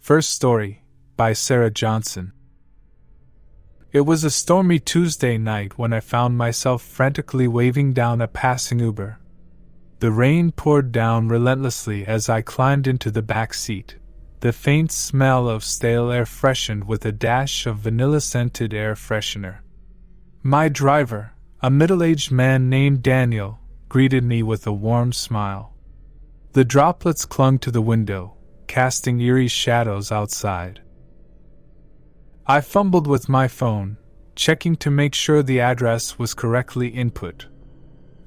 First story, by Sarah Johnson. It was a stormy Tuesday night when I found myself frantically waving down a passing Uber. The rain poured down relentlessly as I climbed into the back seat. The faint smell of stale air freshened with a dash of vanilla-scented air freshener. My driver, a middle-aged man named Daniel, greeted me with a warm smile. The droplets clung to the window, casting eerie shadows outside. I fumbled with my phone, checking to make sure the address was correctly input.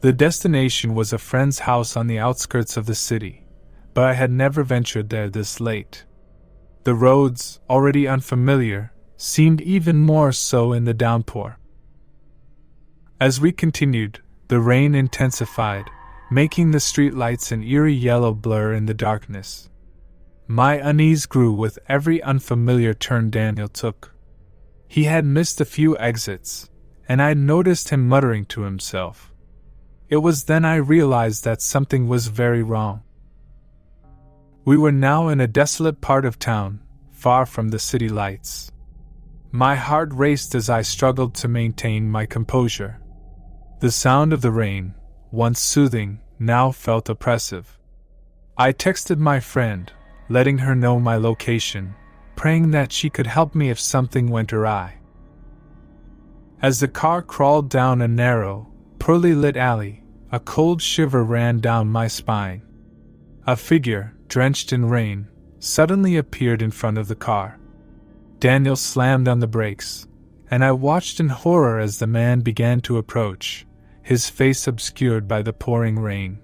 The destination was a friend's house on the outskirts of the city, but I had never ventured there this late. The roads, already unfamiliar, seemed even more so in the downpour. As we continued, the rain intensified, making the streetlights an eerie yellow blur in the darkness. My unease grew with every unfamiliar turn Daniel took. He had missed a few exits, and I'd noticed him muttering to himself. It was then I realized that something was very wrong. We were now in a desolate part of town, far from the city lights. My heart raced as I struggled to maintain my composure. The sound of the rain, once soothing, now felt oppressive. I texted my friend, letting her know my location, praying that she could help me if something went awry. As the car crawled down a narrow, poorly lit alley, a cold shiver ran down my spine. A figure, drenched in rain, suddenly appeared in front of the car. Daniel slammed on the brakes, and I watched in horror as the man began to approach, his face obscured by the pouring rain.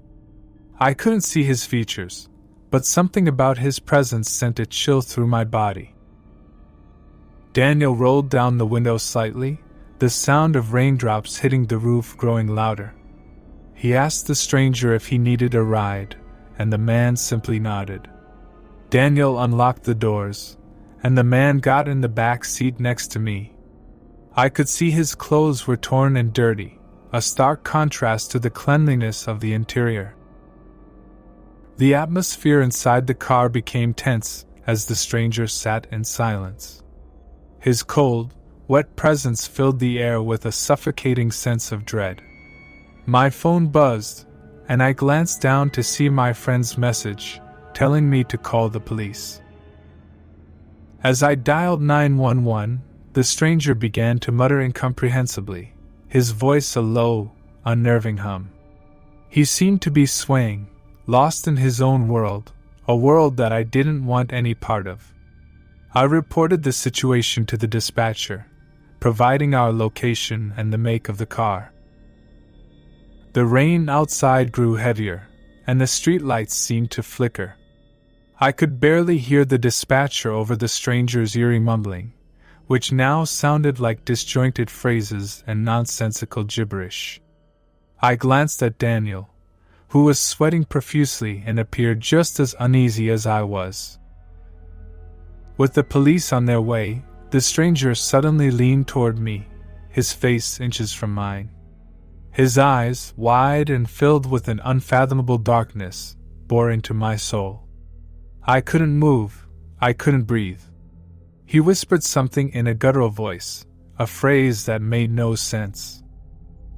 I couldn't see his features, but something about his presence sent a chill through my body. Daniel rolled down the window slightly, the sound of raindrops hitting the roof growing louder. He asked the stranger if he needed a ride, and the man simply nodded. Daniel unlocked the doors, and the man got in the back seat next to me. I could see his clothes were torn and dirty, a stark contrast to the cleanliness of the interior. The atmosphere inside the car became tense as the stranger sat in silence. His cold, wet presence filled the air with a suffocating sense of dread. My phone buzzed, and I glanced down to see my friend's message, telling me to call the police. As I dialed 911, the stranger began to mutter incomprehensibly, his voice a low, unnerving hum. He seemed to be swaying, lost in his own world, a world that I didn't want any part of. I reported the situation to the dispatcher, providing our location and the make of the car. The rain outside grew heavier, and the streetlights seemed to flicker. I could barely hear the dispatcher over the stranger's eerie mumbling, which now sounded like disjointed phrases and nonsensical gibberish. I glanced at Daniel, who was sweating profusely and appeared just as uneasy as I was. With the police on their way, the stranger suddenly leaned toward me, his face inches from mine. His eyes, wide and filled with an unfathomable darkness, bore into my soul. I couldn't move, I couldn't breathe. He whispered something in a guttural voice, a phrase that made no sense.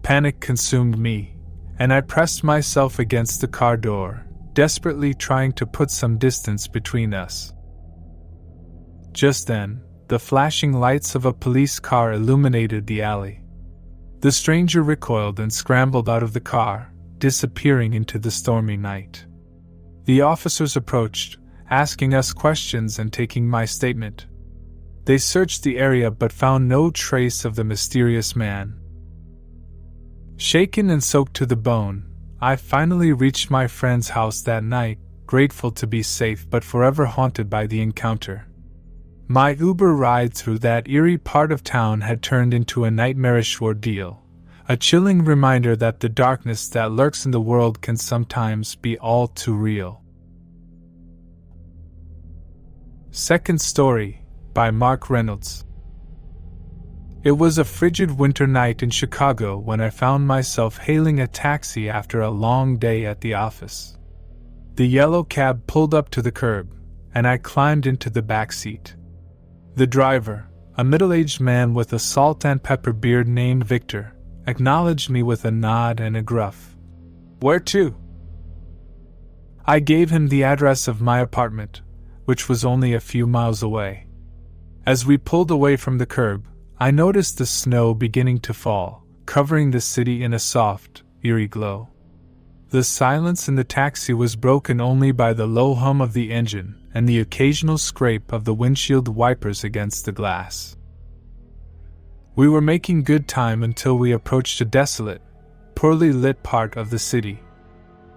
Panic consumed me, and I pressed myself against the car door, desperately trying to put some distance between us. Just then, the flashing lights of a police car illuminated the alley. The stranger recoiled and scrambled out of the car, disappearing into the stormy night. The officers approached, asking us questions and taking my statement. They searched the area but found no trace of the mysterious man. Shaken and soaked to the bone, I finally reached my friend's house that night, grateful to be safe but forever haunted by the encounter. My Uber ride through that eerie part of town had turned into a nightmarish ordeal, a chilling reminder that the darkness that lurks in the world can sometimes be all too real. Second story, by Reynolds. It was a frigid winter night in Chicago when I found myself hailing a taxi after a long day at the office. The yellow cab pulled up to the curb, and I climbed into the back seat. The driver, a middle-aged man with a salt and pepper beard named Victor, acknowledged me with a nod and a gruff, "Where to?" I gave him the address of my apartment, which was only a few miles away. As we pulled away from the curb, I noticed the snow beginning to fall, covering the city in a soft, eerie glow. The silence in the taxi was broken only by the low hum of the engine and the occasional scrape of the windshield wipers against the glass. We were making good time until we approached a desolate, poorly lit part of the city.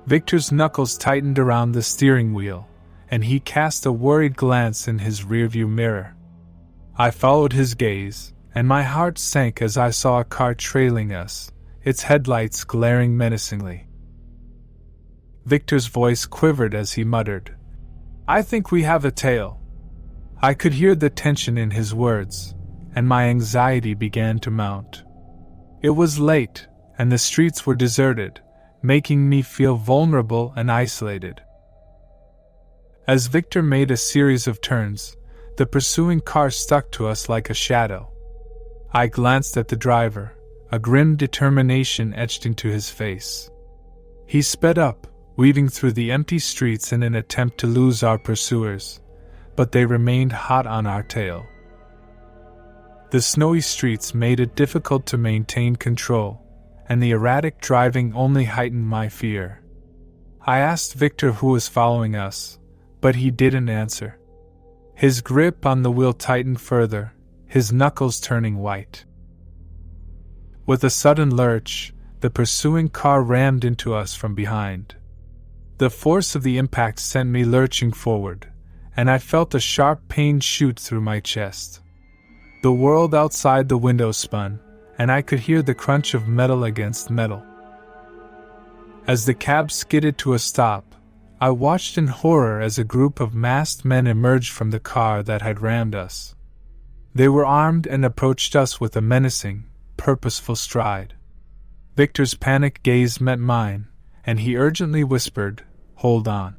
Victor's knuckles tightened around the steering wheel, and he cast a worried glance in his rearview mirror. I followed his gaze, and my heart sank as I saw a car trailing us, its headlights glaring menacingly. Victor's voice quivered as he muttered, "I think we have a tail." I could hear the tension in his words, and my anxiety began to mount. It was late, and the streets were deserted, making me feel vulnerable and isolated. As Victor made a series of turns, the pursuing car stuck to us like a shadow. I glanced at the driver, a grim determination etched into his face. He sped up, weaving through the empty streets in an attempt to lose our pursuers, but they remained hot on our tail. The snowy streets made it difficult to maintain control, and the erratic driving only heightened my fear. I asked Victor who was following us, but he didn't answer. His grip on the wheel tightened further, his knuckles turning white. With a sudden lurch, the pursuing car rammed into us from behind. The force of the impact sent me lurching forward, and I felt a sharp pain shoot through my chest. The world outside the window spun, and I could hear the crunch of metal against metal. As the cab skidded to a stop, I watched in horror as a group of masked men emerged from the car that had rammed us. They were armed and approached us with a menacing, purposeful stride. Victor's panicked gaze met mine, and he urgently whispered, "Hold on."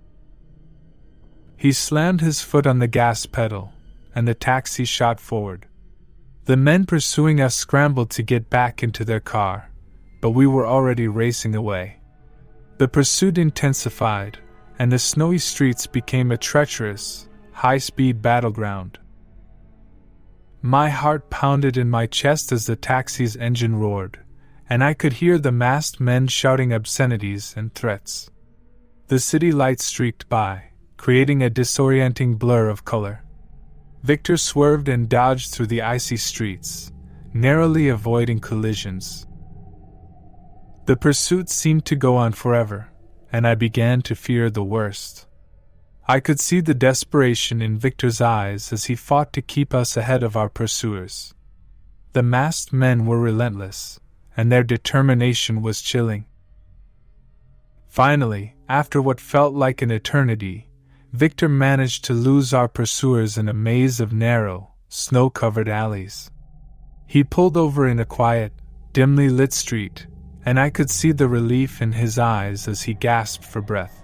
He slammed his foot on the gas pedal, and the taxi shot forward. The men pursuing us scrambled to get back into their car, but we were already racing away. The pursuit intensified, and the snowy streets became a treacherous, high-speed battleground. My heart pounded in my chest as the taxi's engine roared, and I could hear the masked men shouting obscenities and threats. The city lights streaked by, creating a disorienting blur of color. Victor swerved and dodged through the icy streets, narrowly avoiding collisions. The pursuit seemed to go on forever, and I began to fear the worst. I could see the desperation in Victor's eyes as he fought to keep us ahead of our pursuers. The masked men were relentless, and their determination was chilling. Finally, after what felt like an eternity, Victor managed to lose our pursuers in a maze of narrow, snow-covered alleys. He pulled over in a quiet, dimly lit street, and I could see the relief in his eyes as he gasped for breath.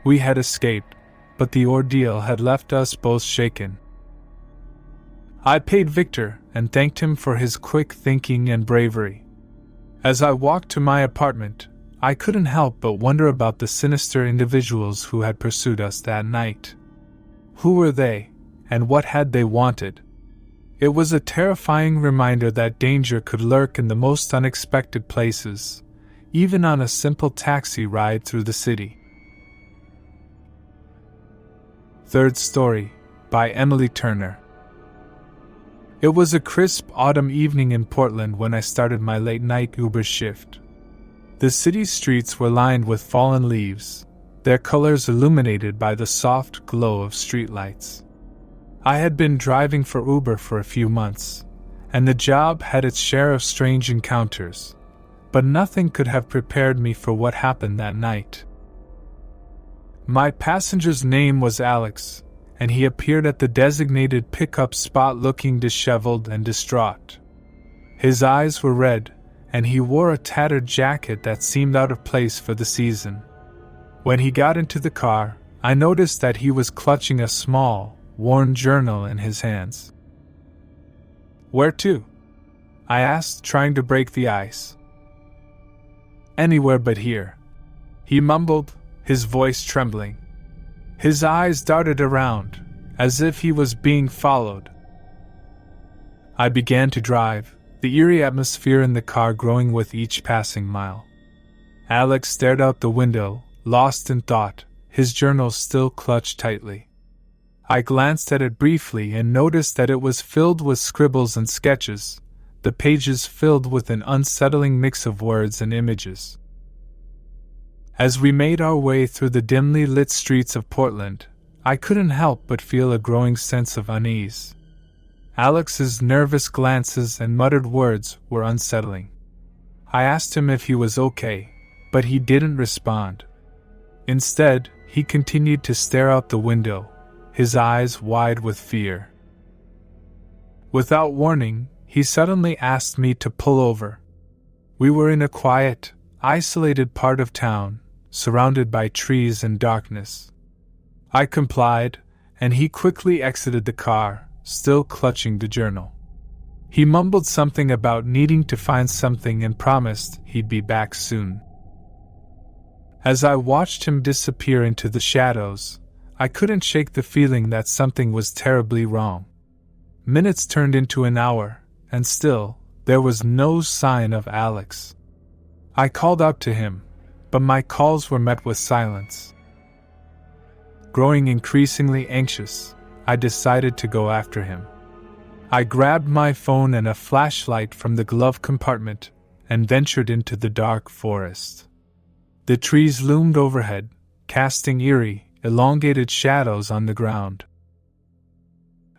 We had escaped, but the ordeal had left us both shaken. I paid Victor and thanked him for his quick thinking and bravery. As I walked to my apartment, I couldn't help but wonder about the sinister individuals who had pursued us that night. Who were they, and what had they wanted? It was a terrifying reminder that danger could lurk in the most unexpected places, even on a simple taxi ride through the city. Third Story, by Emily Turner. It was a crisp autumn evening in Portland when I started my late-night Uber shift. The city's streets were lined with fallen leaves, their colors illuminated by the soft glow of streetlights. I had been driving for Uber for a few months, and the job had its share of strange encounters, but nothing could have prepared me for what happened that night. My passenger's name was Alex, and he appeared at the designated pickup spot looking disheveled and distraught. His eyes were red, and he wore a tattered jacket that seemed out of place for the season. When he got into the car, I noticed that he was clutching a small, worn journal in his hands. "Where to?" I asked, trying to break the ice. "Anywhere but here," he mumbled, his voice trembling. His eyes darted around, as if he was being followed. I began to drive, the eerie atmosphere in the car growing with each passing mile. Alex stared out the window, lost in thought, his journal still clutched tightly. I glanced at it briefly and noticed that it was filled with scribbles and sketches, the pages filled with an unsettling mix of words and images. As we made our way through the dimly lit streets of Portland, I couldn't help but feel a growing sense of unease. Alex's nervous glances and muttered words were unsettling. I asked him if he was okay, but he didn't respond. Instead, he continued to stare out the window, his eyes wide with fear. Without warning, he suddenly asked me to pull over. We were in a quiet, isolated part of town, surrounded by trees and darkness. I complied, and he quickly exited the car, still clutching the journal. He mumbled something about needing to find something and promised he'd be back soon. As I watched him disappear into the shadows, I couldn't shake the feeling that something was terribly wrong. Minutes turned into an hour, and still, there was no sign of Alex. I called out to him, but my calls were met with silence. Growing increasingly anxious, I decided to go after him. I grabbed my phone and a flashlight from the glove compartment and ventured into the dark forest. The trees loomed overhead, casting eerie, elongated shadows on the ground.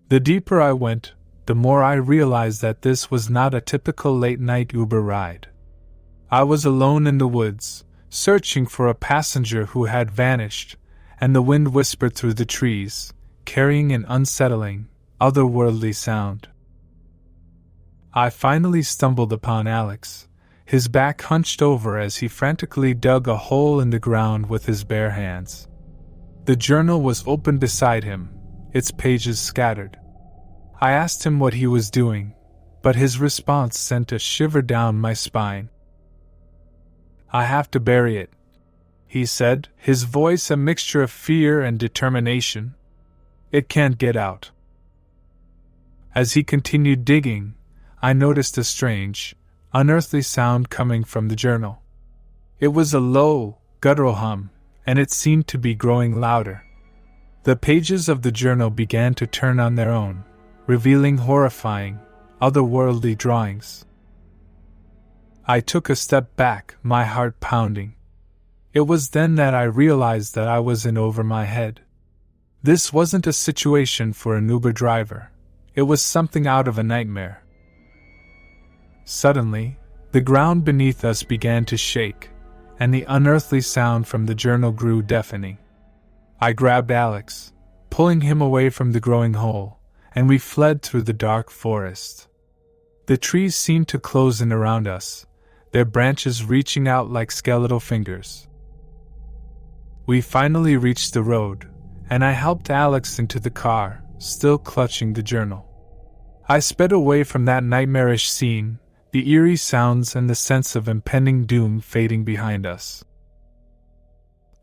The deeper I went, the more I realized that this was not a typical late-night Uber ride. I was alone in the woods, searching for a passenger who had vanished, and the wind whispered through the trees, carrying an unsettling, otherworldly sound. I finally stumbled upon Alex, his back hunched over as he frantically dug a hole in the ground with his bare hands. The journal was open beside him, its pages scattered. I asked him what he was doing, but his response sent a shiver down my spine. "I have to bury it," he said, his voice a mixture of fear and determination. "It can't get out." As he continued digging, I noticed a strange, unearthly sound coming from the journal. It was a low, guttural hum, and it seemed to be growing louder. The pages of the journal began to turn on their own, revealing horrifying, otherworldly drawings. I took a step back, my heart pounding. It was then that I realized that I was in over my head. This wasn't a situation for an Uber driver. It was something out of a nightmare. Suddenly, the ground beneath us began to shake, and the unearthly sound from the journal grew deafening. I grabbed Alex, pulling him away from the growing hole, and we fled through the dark forest. The trees seemed to close in around us, their branches reaching out like skeletal fingers. We finally reached the road, and I helped Alex into the car, still clutching the journal. I sped away from that nightmarish scene, the eerie sounds and the sense of impending doom fading behind us.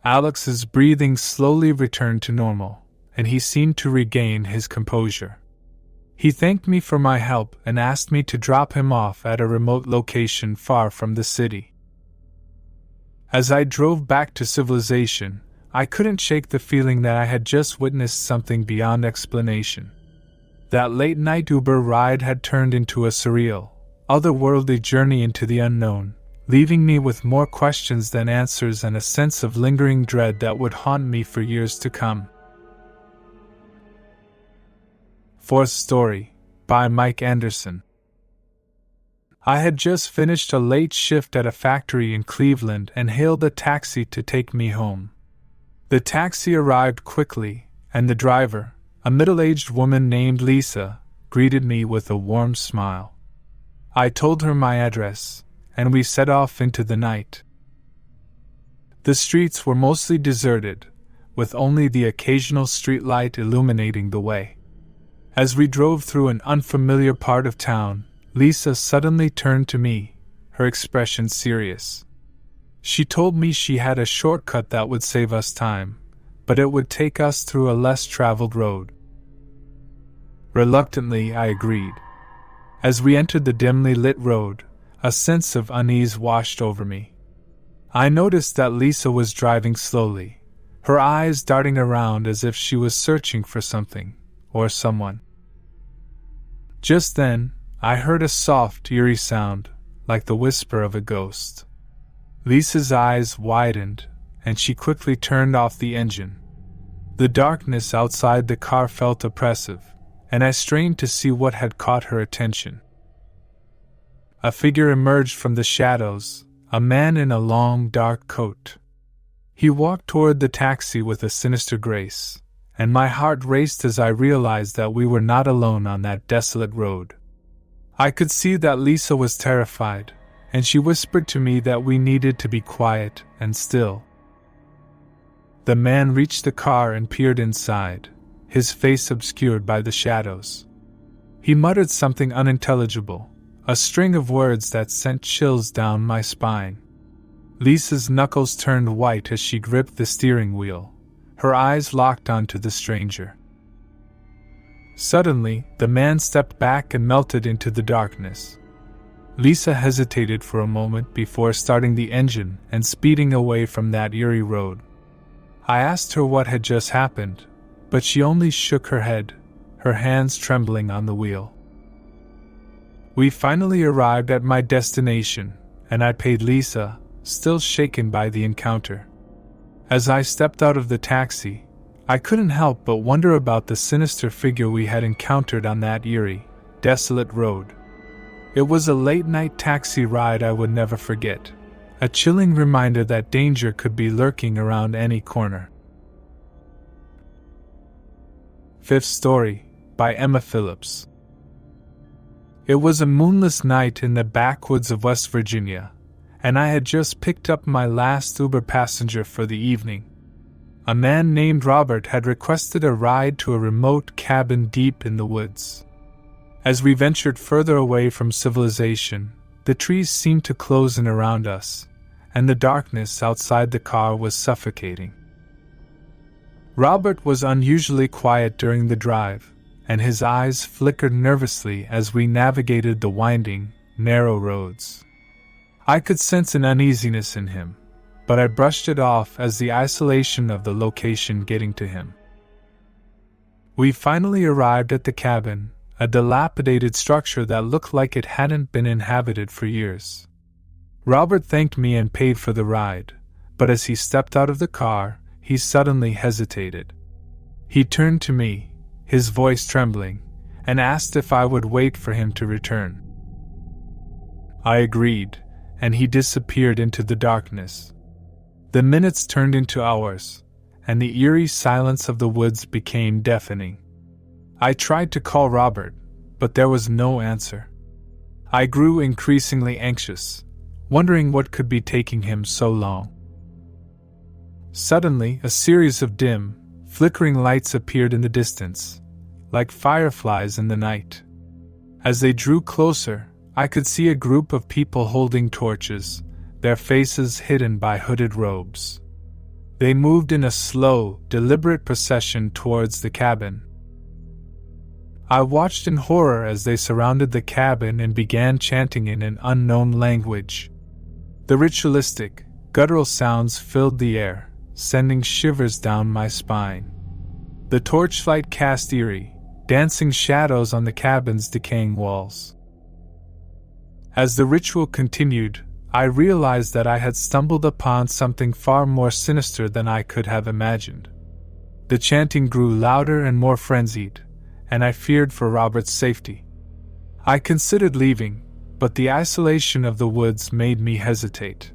Alex's breathing slowly returned to normal, and he seemed to regain his composure. He thanked me for my help and asked me to drop him off at a remote location far from the city. As I drove back to civilization, I couldn't shake the feeling that I had just witnessed something beyond explanation. That late-night Uber ride had turned into a surreal, otherworldly journey into the unknown, leaving me with more questions than answers and a sense of lingering dread that would haunt me for years to come. Fourth story, by Mike Anderson. I had just finished a late shift at a factory in Cleveland and hailed a taxi to take me home. The taxi arrived quickly, and the driver, a middle-aged woman named Lisa, greeted me with a warm smile. I told her my address, and we set off into the night. The streets were mostly deserted, with only the occasional streetlight illuminating the way. As we drove through an unfamiliar part of town, Lisa suddenly turned to me, her expression serious. She told me she had a shortcut that would save us time, but it would take us through a less traveled road. Reluctantly, I agreed. As we entered the dimly lit road, a sense of unease washed over me. I noticed that Lisa was driving slowly, her eyes darting around as if she was searching for something, or someone. Just then, I heard a soft, eerie sound, like the whisper of a ghost. Lisa's eyes widened, and she quickly turned off the engine. The darkness outside the car felt oppressive, and I strained to see what had caught her attention. A figure emerged from the shadows, a man in a long, dark coat. He walked toward the taxi with a sinister grace, and my heart raced as I realized that we were not alone on that desolate road. I could see that Lisa was terrified, and she whispered to me that we needed to be quiet and still. The man reached the car and peered inside, his face obscured by the shadows. He muttered something unintelligible, a string of words that sent chills down my spine. Lisa's knuckles turned white as she gripped the steering wheel, her eyes locked onto the stranger. Suddenly, the man stepped back and melted into the darkness. Lisa hesitated for a moment before starting the engine and speeding away from that eerie road. I asked her what had just happened, but she only shook her head, her hands trembling on the wheel. We finally arrived at my destination, and I paid Lisa, still shaken by the encounter. As I stepped out of the taxi, I couldn't help but wonder about the sinister figure we had encountered on that eerie, desolate road. It was a late-night taxi ride I would never forget, a chilling reminder that danger could be lurking around any corner. Fifth Story, by Emma Phillips. It was a moonless night in the backwoods of West Virginia, and I had just picked up my last Uber passenger for the evening. A man named Robert had requested a ride to a remote cabin deep in the woods. As we ventured further away from civilization, the trees seemed to close in around us, and the darkness outside the car was suffocating. Robert was unusually quiet during the drive, and his eyes flickered nervously as we navigated the winding, narrow roads. I could sense an uneasiness in him, but I brushed it off as the isolation of the location getting to him. We finally arrived at the cabin, a dilapidated structure that looked like it hadn't been inhabited for years. Robert thanked me and paid for the ride, but as he stepped out of the car, he suddenly hesitated. He turned to me, his voice trembling, and asked if I would wait for him to return. I agreed, and he disappeared into the darkness. The minutes turned into hours, and the eerie silence of the woods became deafening. I tried to call Robert, but there was no answer. I grew increasingly anxious, wondering what could be taking him so long. Suddenly, a series of dim, flickering lights appeared in the distance, like fireflies in the night. As they drew closer, I could see a group of people holding torches, their faces hidden by hooded robes. They moved in a slow, deliberate procession towards the cabin. I watched in horror as they surrounded the cabin and began chanting in an unknown language. The ritualistic, guttural sounds filled the air, sending shivers down my spine. The torchlight cast eerie, dancing shadows on the cabin's decaying walls. As the ritual continued, I realized that I had stumbled upon something far more sinister than I could have imagined. The chanting grew louder and more frenzied, and I feared for Robert's safety. I considered leaving, but the isolation of the woods made me hesitate.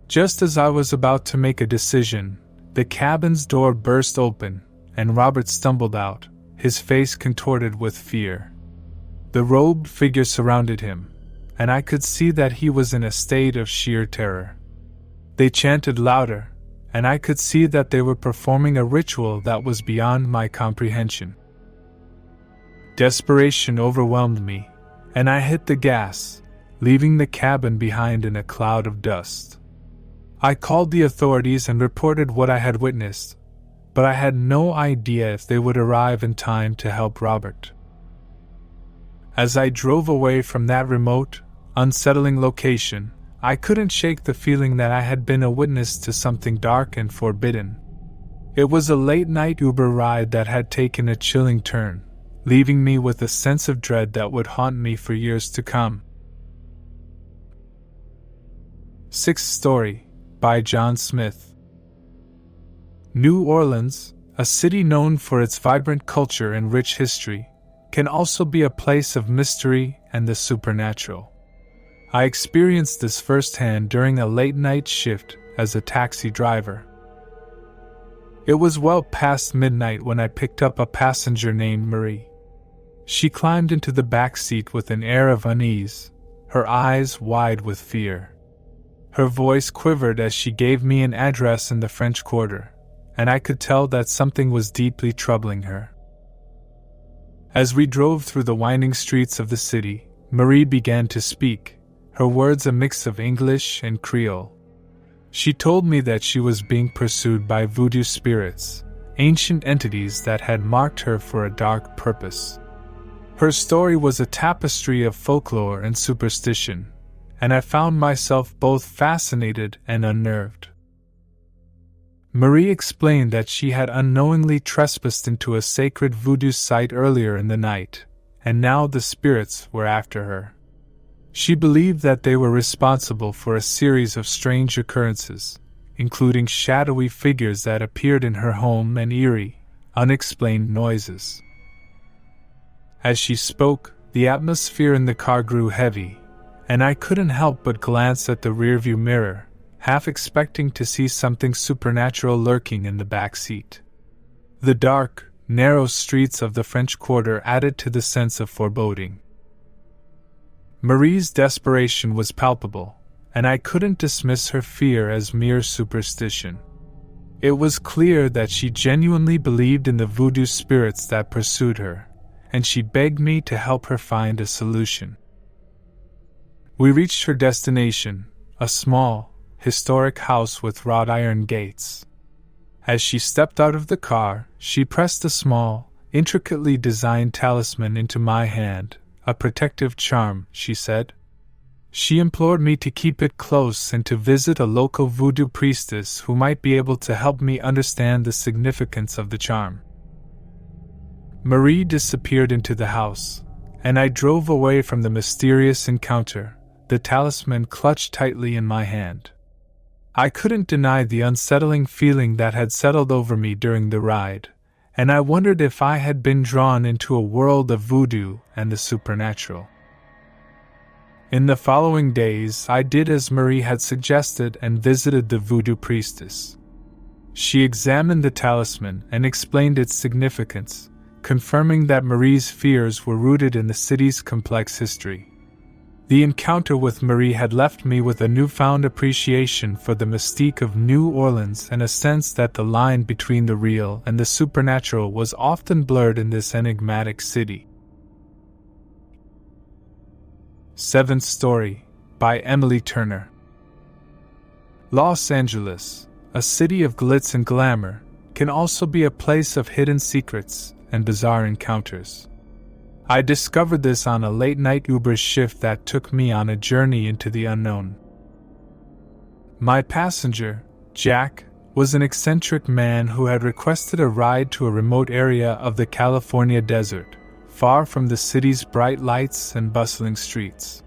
Just as I was about to make a decision, the cabin's door burst open, and Robert stumbled out, his face contorted with fear. The robed figure surrounded him, and I could see that he was in a state of sheer terror. They chanted louder, and I could see that they were performing a ritual that was beyond my comprehension. Desperation overwhelmed me, and I hit the gas, leaving the cabin behind in a cloud of dust. I called the authorities and reported what I had witnessed, but I had no idea if they would arrive in time to help Robert. As I drove away from that remote, unsettling location, I couldn't shake the feeling that I had been a witness to something dark and forbidden. It was a late-night Uber ride that had taken a chilling turn, leaving me with a sense of dread that would haunt me for years to come. Sixth Story, by John Smith. New Orleans, a city known for its vibrant culture and rich history, can also be a place of mystery and the supernatural. I experienced this firsthand during a late-night shift as a taxi driver. It was well past midnight when I picked up a passenger named Marie. She climbed into the back seat with an air of unease, her eyes wide with fear. Her voice quivered as she gave me an address in the French Quarter, and I could tell that something was deeply troubling her. As we drove through the winding streets of the city, Marie began to speak, her words a mix of English and Creole. She told me that she was being pursued by voodoo spirits, ancient entities that had marked her for a dark purpose. Her story was a tapestry of folklore and superstition, and I found myself both fascinated and unnerved. Marie explained that she had unknowingly trespassed into a sacred voodoo site earlier in the night, and now the spirits were after her. She believed that they were responsible for a series of strange occurrences, including shadowy figures that appeared in her home and eerie, unexplained noises. As she spoke, the atmosphere in the car grew heavy, and I couldn't help but glance at the rearview mirror, half expecting to see something supernatural lurking in the back seat. The dark, narrow streets of the French Quarter added to the sense of foreboding. Marie's desperation was palpable, and I couldn't dismiss her fear as mere superstition. It was clear that she genuinely believed in the voodoo spirits that pursued her, and she begged me to help her find a solution. We reached her destination, a small, historic house with wrought iron gates. As she stepped out of the car, she pressed a small, intricately designed talisman into my hand, a protective charm, she said. She implored me to keep it close and to visit a local voodoo priestess who might be able to help me understand the significance of the charm. Marie disappeared into the house, and I drove away from the mysterious encounter, the talisman clutched tightly in my hand. I couldn't deny the unsettling feeling that had settled over me during the ride, and I wondered if I had been drawn into a world of voodoo and the supernatural. In the following days, I did as Marie had suggested and visited the voodoo priestess. She examined the talisman and explained its significance, confirming that Marie's fears were rooted in the city's complex history. The encounter with Marie had left me with a newfound appreciation for the mystique of New Orleans and a sense that the line between the real and the supernatural was often blurred in this enigmatic city. Seventh Story, by Emily Turner. Los Angeles, a city of glitz and glamour, can also be a place of hidden secrets and bizarre encounters. I discovered this on a late-night Uber shift that took me on a journey into the unknown. My passenger, Jack, was an eccentric man who had requested a ride to a remote area of the California desert, far from the city's bright lights and bustling streets.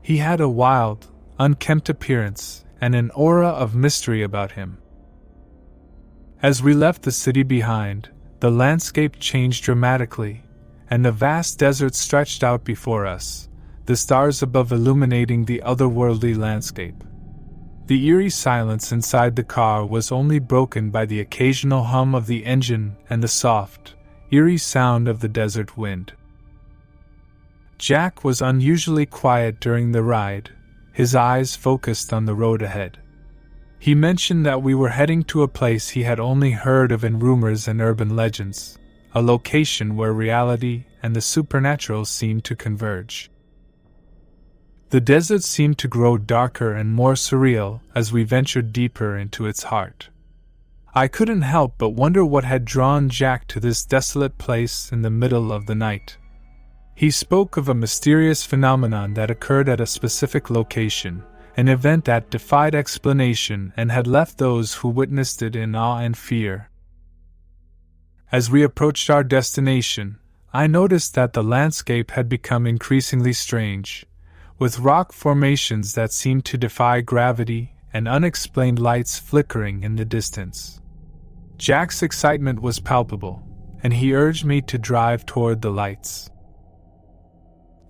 He had a wild, unkempt appearance and an aura of mystery about him. As we left the city behind, the landscape changed dramatically, and the vast desert stretched out before us, the stars above illuminating the otherworldly landscape. The eerie silence inside the car was only broken by the occasional hum of the engine and the soft, eerie sound of the desert wind. Jack was unusually quiet during the ride, his eyes focused on the road ahead. He mentioned that we were heading to a place he had only heard of in rumors and urban legends, a location where reality and the supernatural seemed to converge. The desert seemed to grow darker and more surreal as we ventured deeper into its heart. I couldn't help but wonder what had drawn Jack to this desolate place in the middle of the night. He spoke of a mysterious phenomenon that occurred at a specific location, an event that defied explanation and had left those who witnessed it in awe and fear. As we approached our destination, I noticed that the landscape had become increasingly strange, with rock formations that seemed to defy gravity and unexplained lights flickering in the distance. Jack's excitement was palpable, and he urged me to drive toward the lights.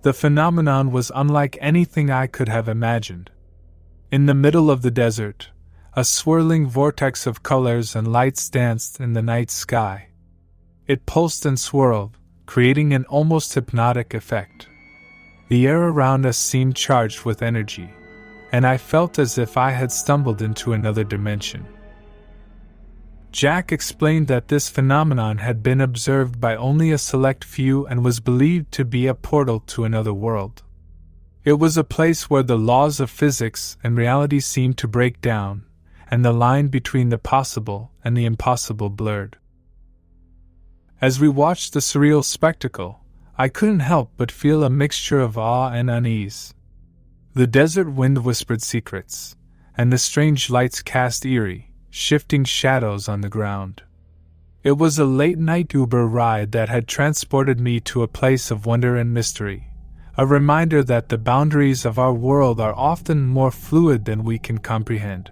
The phenomenon was unlike anything I could have imagined. In the middle of the desert, a swirling vortex of colors and lights danced in the night sky. It pulsed and swirled, creating an almost hypnotic effect. The air around us seemed charged with energy, and I felt as if I had stumbled into another dimension. Jack explained that this phenomenon had been observed by only a select few and was believed to be a portal to another world. It was a place where the laws of physics and reality seemed to break down, and the line between the possible and the impossible blurred. As we watched the surreal spectacle, I couldn't help but feel a mixture of awe and unease. The desert wind whispered secrets, and the strange lights cast eerie, shifting shadows on the ground. It was a late-night Uber ride that had transported me to a place of wonder and mystery, a reminder that the boundaries of our world are often more fluid than we can comprehend.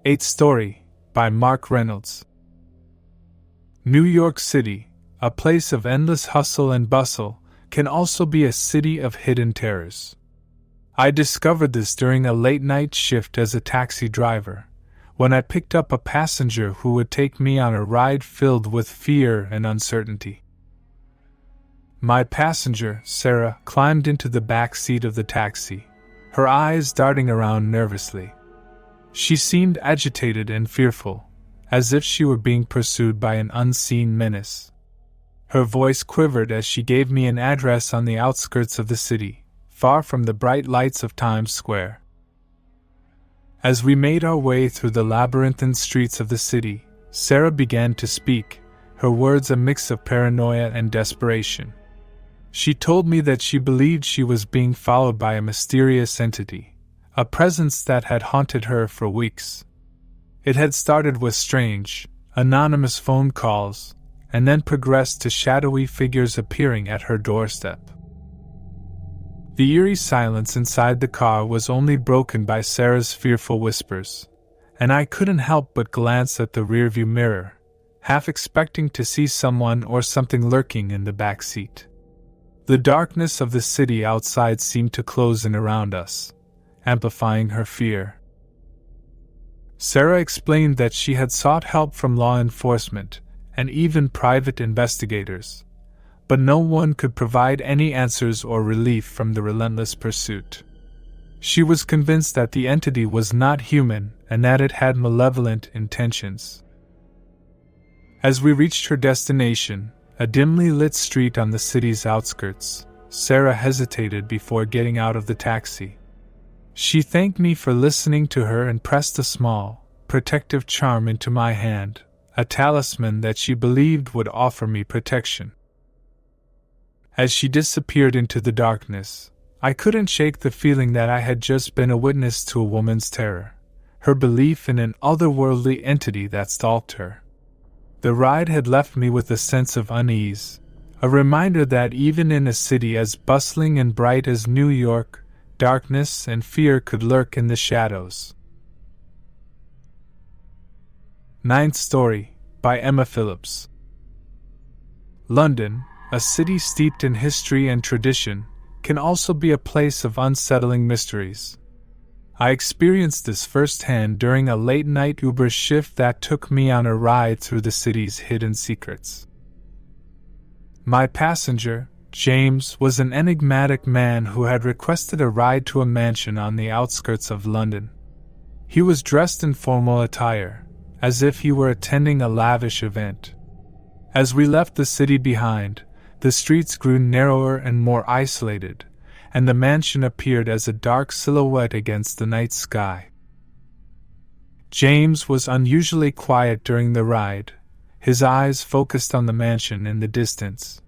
8th Story by Mark Reynolds. New York City, a place of endless hustle and bustle, can also be a city of hidden terrors. I discovered this during a late-night shift as a taxi driver, when I picked up a passenger who would take me on a ride filled with fear and uncertainty. My passenger, Sarah, climbed into the back seat of the taxi, her eyes darting around nervously. She seemed agitated and fearful, as if she were being pursued by an unseen menace. Her voice quivered as she gave me an address on the outskirts of the city, far from the bright lights of Times Square. As we made our way through the labyrinthine streets of the city, Sarah began to speak, her words a mix of paranoia and desperation. She told me that she believed she was being followed by a mysterious entity, a presence that had haunted her for weeks. It had started with strange, anonymous phone calls, and then progressed to shadowy figures appearing at her doorstep. The eerie silence inside the car was only broken by Sarah's fearful whispers, and I couldn't help but glance at the rearview mirror, half expecting to see someone or something lurking in the back seat. The darkness of the city outside seemed to close in around us, amplifying her fear. Sarah explained that she had sought help from law enforcement and even private investigators, but no one could provide any answers or relief from the relentless pursuit. She was convinced that the entity was not human and that it had malevolent intentions. As we reached her destination, a dimly lit street on the city's outskirts, Sarah hesitated before getting out of the taxi. She thanked me for listening to her and pressed a small, protective charm into my hand, a talisman that she believed would offer me protection. As she disappeared into the darkness, I couldn't shake the feeling that I had just been a witness to a woman's terror, her belief in an otherworldly entity that stalked her. The ride had left me with a sense of unease, a reminder that even in a city as bustling and bright as New York, darkness and fear could lurk in the shadows. 9th Story by Emma Phillips. London, a city steeped in history and tradition, can also be a place of unsettling mysteries. I experienced this firsthand during a late-night Uber shift that took me on a ride through the city's hidden secrets. My passenger, James was an enigmatic man who had requested a ride to a mansion on the outskirts of London. He was dressed in formal attire, as if he were attending a lavish event. As we left the city behind, the streets grew narrower and more isolated, and the mansion appeared as a dark silhouette against the night sky. James was unusually quiet during the ride, his eyes focused on the mansion in the distance.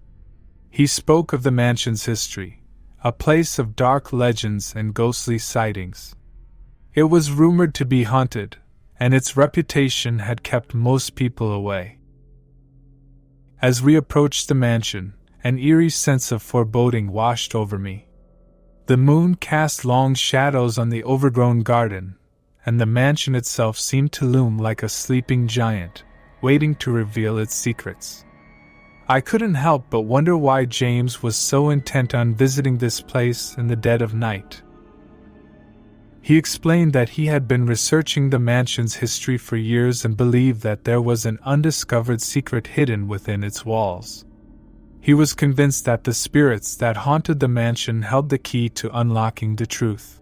He spoke of the mansion's history, a place of dark legends and ghostly sightings. It was rumored to be haunted, and its reputation had kept most people away. As we approached the mansion, an eerie sense of foreboding washed over me. The moon cast long shadows on the overgrown garden, and the mansion itself seemed to loom like a sleeping giant, waiting to reveal its secrets. I couldn't help but wonder why James was so intent on visiting this place in the dead of night. He explained that he had been researching the mansion's history for years and believed that there was an undiscovered secret hidden within its walls. He was convinced that the spirits that haunted the mansion held the key to unlocking the truth.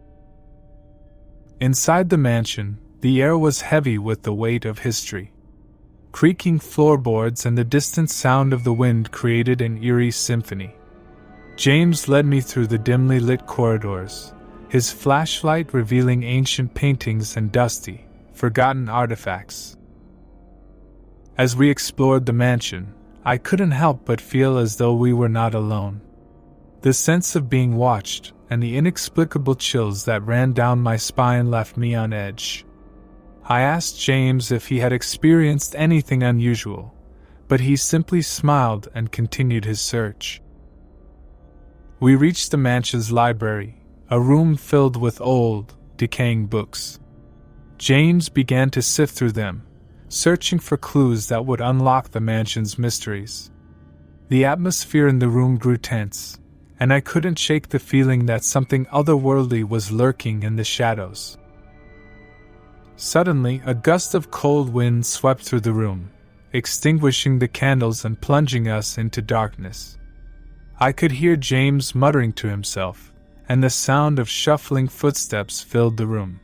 Inside the mansion, the air was heavy with the weight of history. Creaking floorboards and the distant sound of the wind created an eerie symphony. James led me through the dimly lit corridors, his flashlight revealing ancient paintings and dusty, forgotten artifacts. As we explored the mansion, I couldn't help but feel as though we were not alone. The sense of being watched and the inexplicable chills that ran down my spine left me on edge. I asked James if he had experienced anything unusual, but he simply smiled and continued his search. We reached the mansion's library, a room filled with old, decaying books. James began to sift through them, searching for clues that would unlock the mansion's mysteries. The atmosphere in the room grew tense, and I couldn't shake the feeling that something otherworldly was lurking in the shadows. Suddenly, a gust of cold wind swept through the room, extinguishing the candles and plunging us into darkness. I could hear James muttering to himself, and the sound of shuffling footsteps filled the room.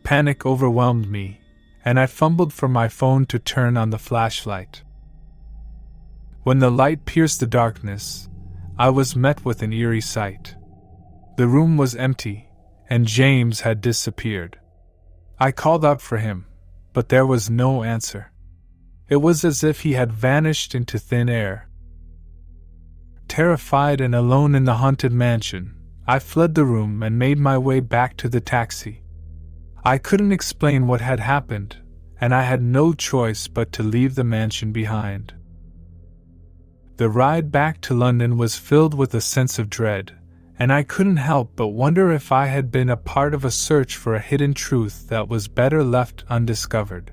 Panic overwhelmed me, and I fumbled for my phone to turn on the flashlight. When the light pierced the darkness, I was met with an eerie sight. The room was empty, and James had disappeared. I called out for him, but there was no answer. It was as if he had vanished into thin air. Terrified and alone in the haunted mansion, I fled the room and made my way back to the taxi. I couldn't explain what had happened, and I had no choice but to leave the mansion behind. The ride back to London was filled with a sense of dread, and I couldn't help but wonder if I had been a part of a search for a hidden truth that was better left undiscovered.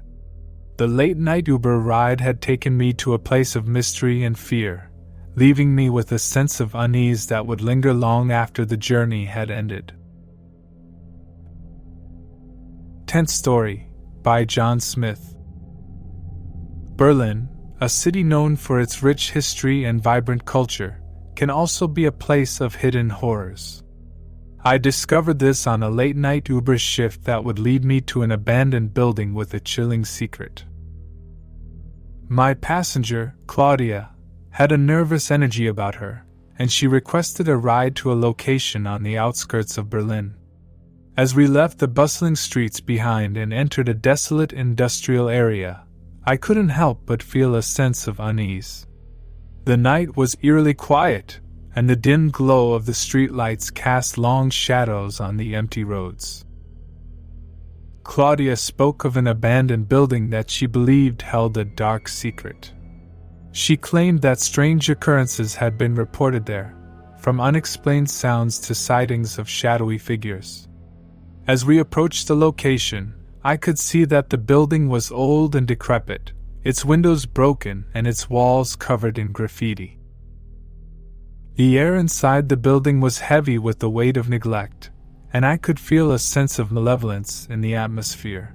The late-night Uber ride had taken me to a place of mystery and fear, leaving me with a sense of unease that would linger long after the journey had ended. 10th Story, by John Smith. Berlin, a city known for its rich history and vibrant culture, can also be a place of hidden horrors. I discovered this on a late-night Uber shift that would lead me to an abandoned building with a chilling secret. My passenger, Claudia, had a nervous energy about her, and she requested a ride to a location on the outskirts of Berlin. As we left the bustling streets behind and entered a desolate industrial area, I couldn't help but feel a sense of unease. The night was eerily quiet, and the dim glow of the streetlights cast long shadows on the empty roads. Claudia spoke of an abandoned building that she believed held a dark secret. She claimed that strange occurrences had been reported there, from unexplained sounds to sightings of shadowy figures. As we approached the location, I could see that the building was old and decrepit, its windows broken and its walls covered in graffiti. The air inside the building was heavy with the weight of neglect, and I could feel a sense of malevolence in the atmosphere.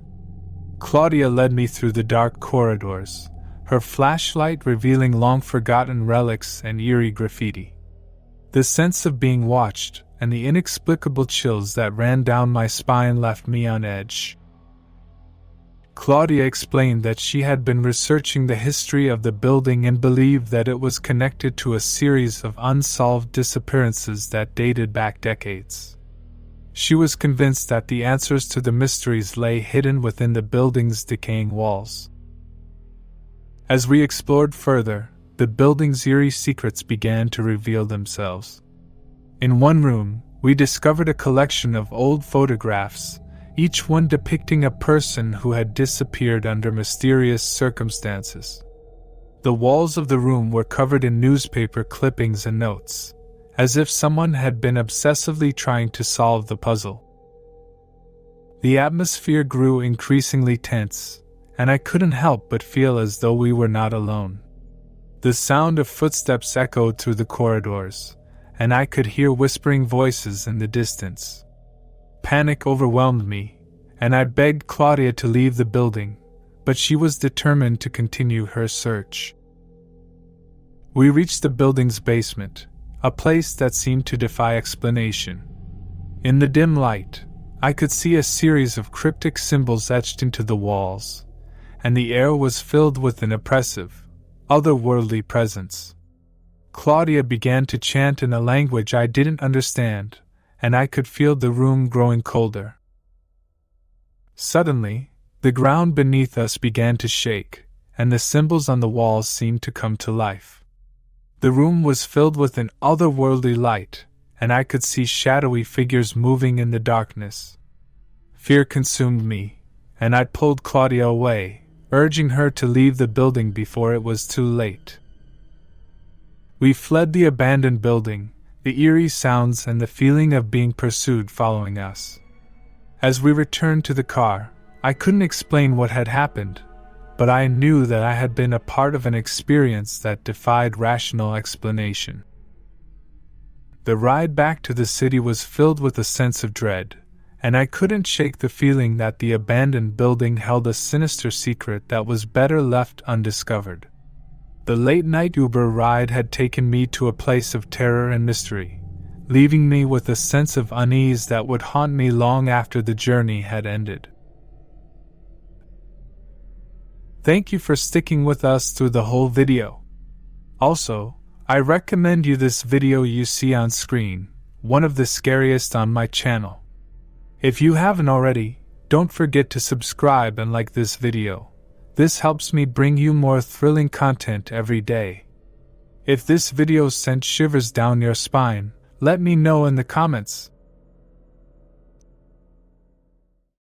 Claudia led me through the dark corridors, her flashlight revealing long-forgotten relics and eerie graffiti. The sense of being watched and the inexplicable chills that ran down my spine left me on edge. Claudia explained that she had been researching the history of the building and believed that it was connected to a series of unsolved disappearances that dated back decades. She was convinced that the answers to the mysteries lay hidden within the building's decaying walls. As we explored further, the building's eerie secrets began to reveal themselves. In one room, we discovered a collection of old photographs, each one depicting a person who had disappeared under mysterious circumstances. The walls of the room were covered in newspaper clippings and notes, as if someone had been obsessively trying to solve the puzzle. The atmosphere grew increasingly tense, and I couldn't help but feel as though we were not alone. The sound of footsteps echoed through the corridors, and I could hear whispering voices in the distance. Panic overwhelmed me, and I begged Claudia to leave the building, but she was determined to continue her search. We reached the building's basement, a place that seemed to defy explanation. In the dim light, I could see a series of cryptic symbols etched into the walls, and the air was filled with an oppressive, otherworldly presence. Claudia began to chant in a language I didn't understand, and I could feel the room growing colder. Suddenly, the ground beneath us began to shake, and the symbols on the walls seemed to come to life. The room was filled with an otherworldly light, and I could see shadowy figures moving in the darkness. Fear consumed me, and I pulled Claudia away, urging her to leave the building before it was too late. We fled the abandoned building, the eerie sounds and the feeling of being pursued following us. As we returned to the car, I couldn't explain what had happened, but I knew that I had been a part of an experience that defied rational explanation. The ride back to the city was filled with a sense of dread, and I couldn't shake the feeling that the abandoned building held a sinister secret that was better left undiscovered. The late-night Uber ride had taken me to a place of terror and mystery, leaving me with a sense of unease that would haunt me long after the journey had ended. Thank you for sticking with us through the whole video. Also, I recommend you this video you see on screen, one of the scariest on my channel. If you haven't already, don't forget to subscribe and like this video. This helps me bring you more thrilling content every day. If this video sent shivers down your spine, let me know in the comments.